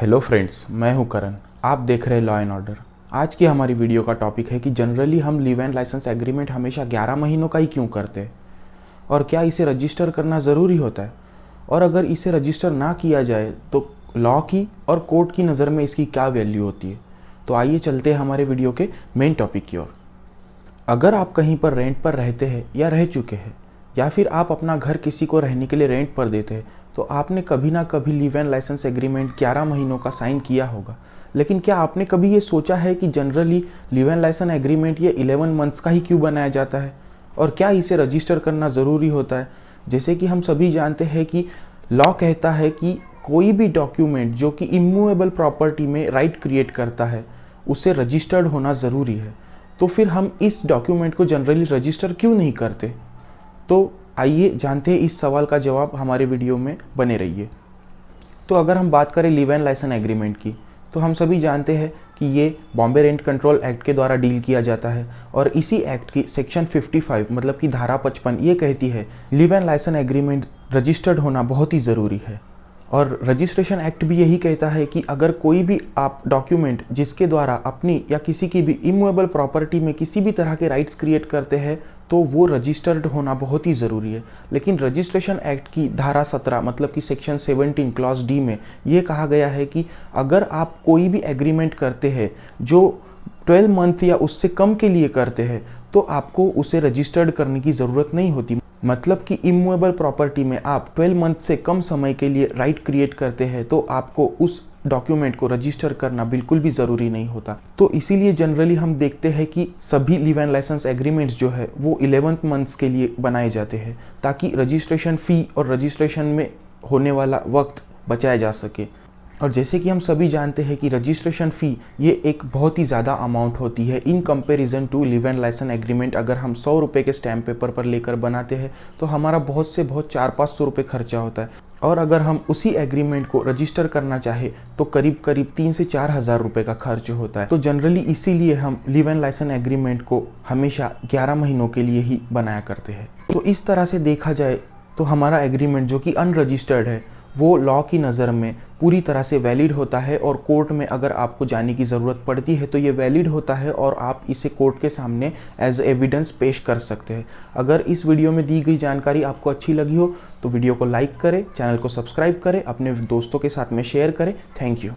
Hello friends, मैं हूं करण। आप देख रहे हैं लॉ एंड ऑर्डर। आज की हमारी वीडियो का टॉपिक है कि जनरली हम लीव एंड लाइसेंस एग्रीमेंट हमेशा 11 महीनों का ही क्यों करते हैं और क्या इसे रजिस्टर करना ज़रूरी होता है, और अगर इसे रजिस्टर ना किया जाए तो लॉ की और कोर्ट की नज़र में इसकी क्या वैल्यू होती है। तो आइए चलते हैं हमारे वीडियो के मेन टॉपिक की ओर। अगर आप कहीं पर रेंट पर रहते हैं या रह चुके हैं, या फिर आप अपना घर किसी को रहने के लिए रेंट पर देते हैं, तो आपने कभी ना कभी लीव एंड लाइसेंस एग्रीमेंट 11 महीनों का साइन किया होगा। लेकिन क्या आपने कभी ये सोचा है कि generally leave and licence agreement ये 11 मंथ्स का ही क्यों बनाया जाता है, और क्या इसे रजिस्टर करना ज़रूरी होता है। जैसे कि हम सभी जानते हैं कि लॉ कहता है कि कोई भी डॉक्यूमेंट जो कि इमूवेबल प्रॉपर्टी में राइट क्रिएट करता है उसे रजिस्टर्ड होना ज़रूरी है। तो फिर हम इस डॉक्यूमेंट को जनरली रजिस्टर क्यों नहीं करते। तो आइए जानते हैं इस सवाल का जवाब, हमारे वीडियो में बने रहिए। तो अगर हम बात करें लीव एंड लाइसेंस एग्रीमेंट की, तो हम सभी जानते हैं कि ये बॉम्बे रेंट कंट्रोल एक्ट के द्वारा डील किया जाता है, और इसी एक्ट की सेक्शन 55 मतलब कि धारा 55 ये कहती है leave and licence agreement registered होना बहुत ही ज़रूरी है। और रजिस्ट्रेशन एक्ट भी यही कहता है कि अगर कोई भी आप डॉक्यूमेंट जिसके द्वारा अपनी या किसी की भी इमूवेबल प्रॉपर्टी में किसी भी तरह के राइट्स क्रिएट करते हैं तो वो रजिस्टर्ड होना बहुत ही ज़रूरी है। लेकिन रजिस्ट्रेशन एक्ट की धारा 17 मतलब कि सेक्शन 17 क्लॉज डी में ये कहा गया है कि अगर आप कोई भी एग्रीमेंट करते हैं जो 12 मंथ या उससे कम के लिए करते हैं तो आपको उसे रजिस्टर्ड करने की ज़रूरत नहीं होती। मतलब कि इमूवेबल प्रॉपर्टी में आप 12 मंथ से कम समय के लिए राइट क्रिएट करते हैं तो आपको उस डॉक्यूमेंट को रजिस्टर करना बिल्कुल भी ज़रूरी नहीं होता। तो इसीलिए जनरली हम देखते हैं कि सभी लीव एंड लाइसेंस एग्रीमेंट्स जो है वो 11 मंथ्स के लिए बनाए जाते हैं, ताकि रजिस्ट्रेशन फ़ी और रजिस्ट्रेशन में होने वाला वक्त बचाया जा सके। और जैसे कि हम सभी जानते हैं कि रजिस्ट्रेशन फ़ी ये एक बहुत ही ज़्यादा अमाउंट होती है in comparison to leave and licence agreement. अगर हम 100 रुपये के स्टैम्प पेपर पर लेकर बनाते हैं तो हमारा बहुत से बहुत 400-500 रुपये खर्चा होता है, और अगर हम उसी एग्रीमेंट को रजिस्टर करना चाहे तो करीब करीब 3 से 4 हज़ार रुपये का खर्च होता है। तो जनरली इसीलिए हम लीव एंड लाइसेंस एग्रीमेंट को हमेशा 11 महीनों के लिए ही बनाया करते हैं। तो इस तरह से देखा जाए तो हमारा एग्रीमेंट जो कि अनरजिस्टर्ड है वो लॉ की नज़र में पूरी तरह से वैलिड होता है, और कोर्ट में अगर आपको जाने की ज़रूरत पड़ती है तो ये वैलिड होता है और आप इसे कोर्ट के सामने एज एविडेंस पेश कर सकते हैं। अगर इस वीडियो में दी गई जानकारी आपको अच्छी लगी हो तो वीडियो को लाइक करें, चैनल को सब्सक्राइब करें, अपने दोस्तों के साथ में शेयर करें। Thank you.